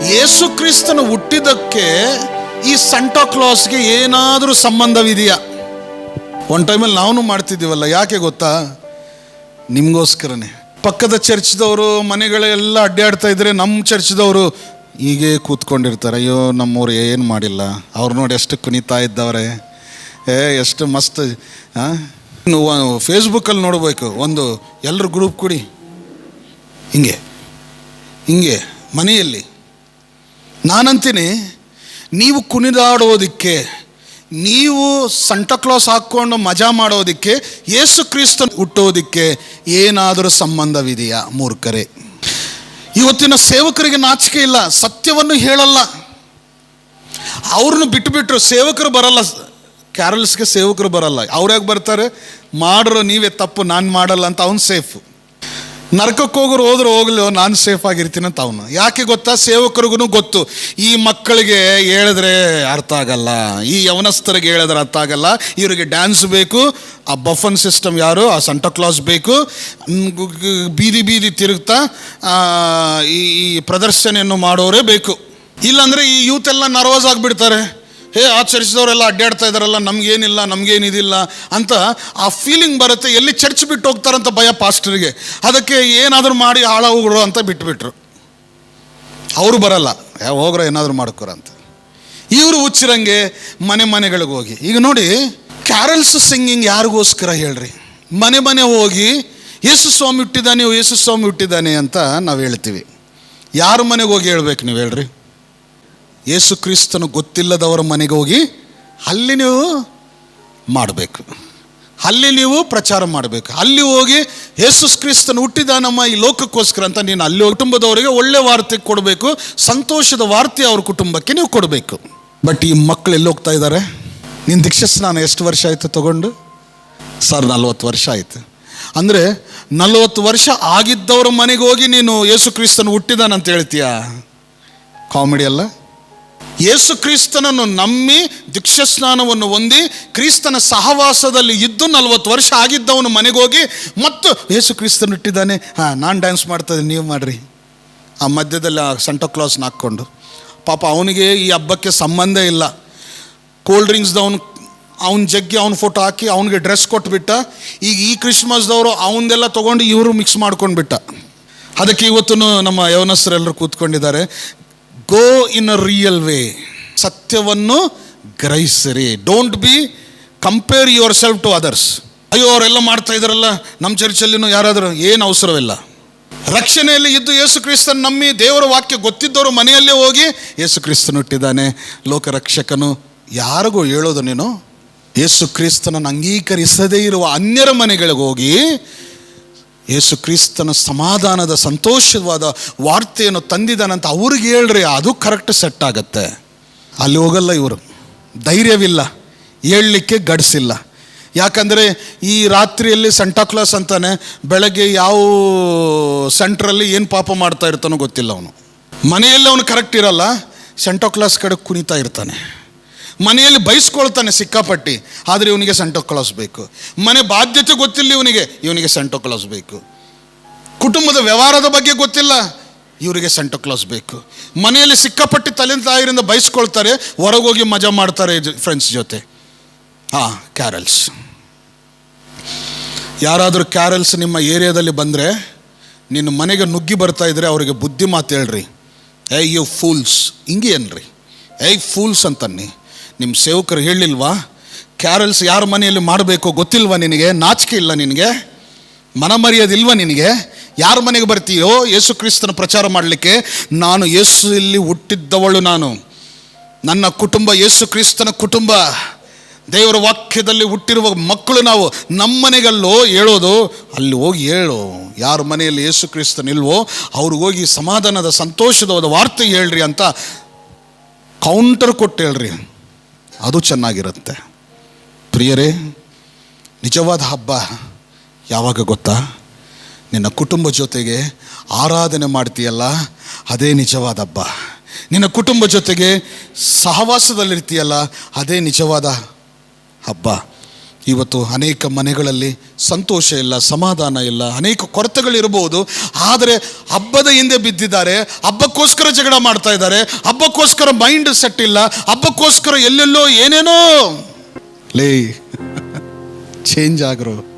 ಯೇಸು ಕ್ರಿಸ್ತನು ಹುಟ್ಟಿದಕ್ಕೆ ಈ ಸಂಟಾ ಕ್ಲಾಸ್ಗೆ ಏನಾದರೂ ಸಂಬಂಧವಿದೆಯಾ? ಒಂದು ಟೈಮಲ್ಲಿ ನಾವು ಮಾಡ್ತಿದ್ದೀವಲ್ಲ, ಯಾಕೆ ಗೊತ್ತಾ? ನಿಮಗೋಸ್ಕರನೇ. ಪಕ್ಕದ ಚರ್ಚ್ದವರು ಮನೆಗಳೆಲ್ಲ ಅಡ್ಡಾಡ್ತಾ ಇದ್ರೆ ನಮ್ಮ ಚರ್ಚ್ದವರು ಹೀಗೆ ಕೂತ್ಕೊಂಡಿರ್ತಾರೆ. ಅಯ್ಯೋ ನಮ್ಮವ್ರು ಏನು ಮಾಡಿಲ್ಲ, ಅವ್ರು ನೋಡಿ ಎಷ್ಟು ಕುಣಿತಾ ಇದ್ದವ್ರೆ, ಎಷ್ಟು ಮಸ್ತ್. ಫೇಸ್ಬುಕ್ಕಲ್ಲಿ ನೋಡಬೇಕು, ಒಂದು ಎಲ್ಲರೂ ಗ್ರೂಪ್ ಕೂಡಿ ಹಿಂಗೆ ಹಿಂಗೆ ಮನೆಯಲ್ಲಿ. ನಾನಂತೀನಿ, ನೀವು ಕುಣಿದಾಡೋದಕ್ಕೆ, ನೀವು ಸಂಟಾ ಕ್ಲಾಸ್ ಹಾಕ್ಕೊಂಡು ಮಜಾ ಮಾಡೋದಕ್ಕೆ ಯೇಸು ಕ್ರಿಸ್ತನ ಹುಟ್ಟೋದಕ್ಕೆ ಏನಾದರೂ ಸಂಬಂಧವಿದೆಯಾ? ಮೂರ್ಖರೇ. ಇವತ್ತಿನ ಸೇವಕರಿಗೆ ನಾಚಿಕೆ ಇಲ್ಲ, ಸತ್ಯವನ್ನು ಹೇಳಲ್ಲ. ಅವ್ರನ್ನ ಬಿಟ್ಟುಬಿಟ್ರು. ಸೇವಕರು ಬರಲ್ಲ, ಕ್ಯಾರಲ್ಸ್ಗೆ ಸೇವಕರು ಬರಲ್ಲ. ಅವ್ರ್ಯಾಕೆ ಬರ್ತಾರೆ? ಮಾಡ್ರು ನೀವೇ ತಪ್ಪು, ನಾನು ಮಾಡಲ್ಲ ಅಂತ ಅವನು ಸೇಫು. ನರಕಕ್ಕೆ ಹೋದ್ರೆ ಹೋಗ್ಲಿ, ನಾನು ಸೇಫ್ ಆಗಿರ್ತೀನಿ ಅಂತ ಅವನು. ಯಾಕೆ ಗೊತ್ತಾ? ಸೇವಕರಿಗೂ ಗೊತ್ತು, ಈ ಮಕ್ಕಳಿಗೆ ಹೇಳಿದ್ರೆ ಅರ್ಥ ಆಗಲ್ಲ, ಈ ಯವನಸ್ಥರಿಗೆ ಹೇಳಿದ್ರೆ ಅರ್ಥ ಆಗಲ್ಲ, ಇವರಿಗೆ ಡ್ಯಾನ್ಸ್ ಬೇಕು, ಆ ಬಫನ್ ಸಿಸ್ಟಮ್ ಯಾರು, ಆ ಸಂಟಾ ಕ್ಲಾಸ್ ಬೇಕು, ಬೀದಿ ಬೀದಿ ತಿರುಗ್ತಾ ಈ ಪ್ರದರ್ಶನೆಯನ್ನು ಮಾಡೋರೇ ಬೇಕು. ಇಲ್ಲಾಂದರೆ ಈ ಯೂತ್ ಎಲ್ಲ ನರ್ವಸ್ ಆಗಿಬಿಡ್ತಾರೆ. ಆಚರಿಸಿದವರೆಲ್ಲ ಅಡ್ಡಾಡ್ತಾ ಇದ್ದಾರಲ್ಲ, ನಮಗೇನಿದಿಲ್ಲ ಅಂತ ಆ ಫೀಲಿಂಗ್ ಬರುತ್ತೆ. ಎಲ್ಲಿ ಚರ್ಚ್ ಬಿಟ್ಟು ಹೋಗ್ತಾರಂತ ಭಯ ಪಾಸ್ಟರ್ಗೆ. ಅದಕ್ಕೆ ಏನಾದರೂ ಮಾಡಿ ಹಾಳಾಗೋಗ್ರು ಅಂತ ಬಿಟ್ಬಿಟ್ರು. ಅವರು ಬರಲ್ಲ, ಹೋಗ್ರ ಏನಾದರೂ ಮಾಡ್ಕೊರ ಅಂತ. ಇವರು ಹುಚ್ಚಿರಂಗೆ ಮನೆಗಳಿಗೆ ಹೋಗಿ. ಈಗ ನೋಡಿ, ಕ್ಯಾರಲ್ಸ್ ಸಿಂಗಿಂಗ್ ಯಾರಿಗೋಸ್ಕರ ಹೇಳ್ರಿ? ಮನೆ ಹೋಗಿ ಯೇಸು ಸ್ವಾಮಿ ಹುಟ್ಟಿದ್ದಾನೆ, ಯೇಸು ಸ್ವಾಮಿ ಹುಟ್ಟಿದ್ದಾನೆ ಅಂತ ನಾವು ಹೇಳ್ತೀವಿ. ಯಾರ ಮನೆಗೆ ಹೋಗಿ ಹೇಳ್ಬೇಕು ನೀವು ಹೇಳ್ರಿ? ಯೇಸು ಕ್ರಿಸ್ತನು ಗೊತ್ತಿಲ್ಲದವರ ಮನೆಗೆ ಹೋಗಿ ಅಲ್ಲಿ ನೀವು ಮಾಡಬೇಕು, ಅಲ್ಲಿ ನೀವು ಪ್ರಚಾರ ಮಾಡಬೇಕು. ಅಲ್ಲಿ ಹೋಗಿ ಯೇಸು ಕ್ರಿಸ್ತನು ಹುಟ್ಟಿದಾನಮ್ಮ ಈ ಲೋಕಕ್ಕೋಸ್ಕರ ಅಂತ ನೀನು ಅಲ್ಲಿ ಕುಟುಂಬದವರಿಗೆ ಒಳ್ಳೆ ವಾರ್ತೆ ಕೊಡಬೇಕು, ಸಂತೋಷದ ವಾರ್ತೆ ಅವ್ರ ಕುಟುಂಬಕ್ಕೆ ನೀವು ಕೊಡಬೇಕು. ಬಟ್ ಈ ಮಕ್ಕಳು ಎಲ್ಲಿ ಹೋಗ್ತಾ ಇದ್ದಾರೆ? ನಿನ್ನ ದೀಕ್ಷಾಸ್ನಾನ ಎಷ್ಟು ವರ್ಷ ಆಯಿತು ತಗೊಂಡು? 40 ವರ್ಷ ಆಯಿತು. ಅಂದರೆ 40 ವರ್ಷ ಆಗಿದ್ದವ್ರ ಮನೆಗೆ ಹೋಗಿ ನೀನು ಯೇಸು ಕ್ರಿಸ್ತನು ಹುಟ್ಟಿದಾನಂತ ಹೇಳ್ತೀಯಾ? ಕಾಮಿಡಿ ಅಲ್ಲ? ಯೇಸು ಕ್ರಿಸ್ತನನ್ನು ನಂಬಿ ದೀಕ್ಷಾಸ್ನಾನವನ್ನು ಹೊಂದಿ ಕ್ರಿಸ್ತನ ಸಹವಾಸದಲ್ಲಿ ಇದ್ದು 40 ವರ್ಷ ಆಗಿದ್ದವನು ಮನೆಗೆ ಹೋಗಿ ಮತ್ತು ಯೇಸು ಕ್ರಿಸ್ತನ ಹುಟ್ಟಿದ್ದಾನೆ, ನಾನು ಡ್ಯಾನ್ಸ್ ಮಾಡ್ತಾಯಿದ್ದೀನಿ, ನೀವು ಮಾಡಿರಿ. ಆ ಮಧ್ಯದಲ್ಲಿ ಆ ಸಂಟಾ ಕ್ಲಾಸ್ನ ಹಾಕ್ಕೊಂಡು, ಪಾಪ ಅವನಿಗೆ ಈ ಹಬ್ಬಕ್ಕೆ ಸಂಬಂಧ ಇಲ್ಲ. ಕೋಲ್ಡ್ ಡ್ರಿಂಕ್ಸ್ದವನು ಅವನ ಜಗ್ಗಿ ಅವನ ಫೋಟೋ ಹಾಕಿ ಅವನಿಗೆ ಡ್ರೆಸ್ ಕೊಟ್ಬಿಟ್ಟ. ಈಗ ಈ ಕ್ರಿಸ್ಮಸ್ದವರು ಅವನದೆಲ್ಲ ತೊಗೊಂಡು ಇವರು ಮಿಕ್ಸ್ ಮಾಡ್ಕೊಂಡ್ಬಿಟ್ಟ. ಅದಕ್ಕೆ ಇವತ್ತು ನಮ್ಮ ಯವನಸ್ಥರೆಲ್ಲರೂ ಕೂತ್ಕೊಂಡಿದ್ದಾರೆ. ಗೋ ಇನ್ ಅ ರಿಯಲ್ ವೇ, ಸತ್ಯವನ್ನು ಗ್ರಹಿಸಿರಿ. Don't be compare yourself to others. ಅಯ್ಯೋ ಅವರೆಲ್ಲ ಮಾಡ್ತಾ ಇದ್ದಾರಲ್ಲ, ನಮ್ಮ ಚರ್ಚಲ್ಲಿನೂ ಯಾರಾದರೂ, ಏನು ಅವಸರವಿಲ್ಲ. ರಕ್ಷಣೆಯಲ್ಲಿ ಇದ್ದು ಯೇಸು ಕ್ರಿಸ್ತನ ನಂಬಿ ದೇವರ ವಾಕ್ಯ ಗೊತ್ತಿದ್ದವರು ಮನೆಯಲ್ಲೇ ಹೋಗಿ ಯೇಸು ಕ್ರಿಸ್ತನು ಹುಟ್ಟಿದ್ದಾನೆ, ಲೋಕರಕ್ಷಕನು, ಯಾರಿಗೂ ಹೇಳೋದು ನೀನು? ಯೇಸು ಕ್ರಿಸ್ತನನ್ನು ಅಂಗೀಕರಿಸದೇ ಇರುವ ಅನ್ಯರ ಮನೆಗಳಿಗೆ ಹೋಗಿ ಯೇಸು ಕ್ರಿಸ್ತನ ಸಮಾಧಾನದ ಸಂತೋಷವಾದ ವಾರ್ತೆಯನ್ನು ತಂದಿದ್ದಾನಂತ ಅವ್ರಿಗೆ ಹೇಳ್ರಿ, ಅದು ಕರೆಕ್ಟ್ ಸೆಟ್ ಆಗತ್ತೆ. ಅಲ್ಲಿ ಹೋಗಲ್ಲ ಇವರು, ಧೈರ್ಯವಿಲ್ಲ, ಹೇಳಲಿಕ್ಕೆ ಗಡ್ಸಿಲ್ಲ. ಯಾಕಂದರೆ ಈ ರಾತ್ರಿಯಲ್ಲಿ ಸಂಟಾ ಕ್ಲಾಸ್ ಅಂತಾನೆ, ಬೆಳಗ್ಗೆ ಯಾವ ಸೆಂಟ್ರಲ್ಲಿ ಏನು ಪಾಪ ಮಾಡ್ತಾ ಇರ್ತಾನೋ ಗೊತ್ತಿಲ್ಲ. ಅವನು ಮನೆಯಲ್ಲಿ ಅವನು ಕರೆಕ್ಟ್ ಇರಲ್ಲ, ಸಂಟಾ ಕ್ಲಾಸ್ ಕಡೆ ಕುಣಿತಾ ಇರ್ತಾನೆ. ಮನೆಯಲ್ಲಿ ಬಯಸ್ಕೊಳ್ತಾನೆ ಸಿಕ್ಕಾಪಟ್ಟಿ, ಆದರೆ ಇವನಿಗೆ ಸಂಟಾ ಕ್ಲಾಸ್ ಬೇಕು. ಮನೆ ಬಾಧ್ಯತೆ ಗೊತ್ತಿಲ್ಲ ಇವನಿಗೆ ಸಂಟಾ ಕ್ಲಾಸ್ ಬೇಕು. ಕುಟುಂಬದ ವ್ಯವಹಾರದ ಬಗ್ಗೆ ಗೊತ್ತಿಲ್ಲ, ಇವರಿಗೆ ಸಂಟಾ ಕ್ಲಾಸ್ ಬೇಕು. ಮನೆಯಲ್ಲಿ ಸಿಕ್ಕಾಪಟ್ಟಿ ತಾಯಿರಿಂದ ಬಯಸ್ಕೊಳ್ತಾರೆ, ಹೊರಗೋಗಿ ಮಜಾ ಮಾಡ್ತಾರೆ ಫ್ರೆಂಡ್ಸ್ ಜೊತೆ. ಕ್ಯಾರಲ್ಸ್. ಯಾರಾದರೂ ಕ್ಯಾರಲ್ಸ್ ನಿಮ್ಮ ಏರಿಯಾದಲ್ಲಿ ಬಂದರೆ, ನಿನ್ನ ಮನೆಗೆ ನುಗ್ಗಿ ಬರ್ತಾ ಇದ್ರೆ ಅವರಿಗೆ ಬುದ್ಧಿ ಮಾತು ಹೇಳ್ರಿ. ಯು ಫೂಲ್ಸ್, ಹಿಂಗೆ ಏನ್ರಿ ಫೂಲ್ಸ್ ಅಂತನ್ನಿ. ನಿಮ್ಮ ಸೇವಕರು ಹೇಳಿಲ್ವಾ ಕ್ಯಾರಲ್ಸ್ ಯಾರ ಮನೆಯಲ್ಲಿ ಮಾಡಬೇಕು? ಗೊತ್ತಿಲ್ವಾ ನಿನಗೆ? ನಾಚಿಕೆ ಇಲ್ಲ ನಿನಗೆ? ಮನಮರ್ಯಾದಿಲ್ವಾ ನಿನಗೆ? ಯಾರ ಮನೆಗೆ ಬರ್ತೀಯೋ ಯೇಸು ಕ್ರಿಸ್ತನ ಪ್ರಚಾರ ಮಾಡಲಿಕ್ಕೆ? ನಾನು ಯೇಸು ಇಲ್ಲಿ ಹುಟ್ಟಿದ್ದವಳು, ನನ್ನ ಕುಟುಂಬ ಯೇಸು ಕ್ರಿಸ್ತನ ಕುಟುಂಬ, ದೇವರ ವಾಕ್ಯದಲ್ಲಿ ಹುಟ್ಟಿರುವ ಮಕ್ಕಳು ನಾವು. ನಮ್ಮ ಮನೆಗಲ್ಲೋ ಹೇಳೋದು, ಅಲ್ಲಿ ಹೋಗಿ ಹೇಳು. ಯಾರ ಮನೆಯಲ್ಲಿ ಯೇಸು ಕ್ರಿಸ್ತನಿಲ್ವೋ ಅವ್ರಿಗೆ ಹೋಗಿ ಸಮಾಧಾನದ ಸಂತೋಷದ ವಾರ್ತೆ ಹೇಳ್ರಿ ಅಂತ ಕೌಂಟರ್ ಕೊಟ್ಟು ಹೇಳ್ರಿ, ಅದು ಚೆನ್ನಾಗಿರುತ್ತೆ. ಪ್ರಿಯರೇ, ನಿಜವಾದ ಹಬ್ಬ ಯಾವಾಗ ಗೊತ್ತಾ? ನಿನ್ನ ಕುಟುಂಬ ಜೊತೆಗೆ ಆರಾಧನೆ ಮಾಡ್ತೀಯಲ್ಲ, ಅದೇ ನಿಜವಾದ ಹಬ್ಬ. ನಿನ್ನ ಕುಟುಂಬ ಜೊತೆಗೆ ಸಹವಾಸದಲ್ಲಿರ್ತೀಯಲ್ಲ, ಅದೇ ನಿಜವಾದ ಹಬ್ಬ. ಇವತ್ತು ಅನೇಕ ಮನೆಗಳಲ್ಲಿ ಸಂತೋಷ ಇಲ್ಲ, ಸಮಾಧಾನ ಇಲ್ಲ, ಅನೇಕ ಕೊರತೆಗಳಿರ್ಬೋದು. ಆದರೆ ಹಬ್ಬದ ಹಿಂದೆ ಬಿದ್ದಿದ್ದಾರೆ, ಹಬ್ಬಕ್ಕೋಸ್ಕರ ಜಗಳ ಮಾಡ್ತಾ ಇದ್ದಾರೆ, ಹಬ್ಬಕ್ಕೋಸ್ಕರ ಮೈಂಡ್ ಸೆಟ್ ಇಲ್ಲ, ಹಬ್ಬಕ್ಕೋಸ್ಕರ ಎಲ್ಲೆಲ್ಲೋ ಏನೇನೋ. ಲೇ ಚೇಂಜ್ ಆಗ್ರು.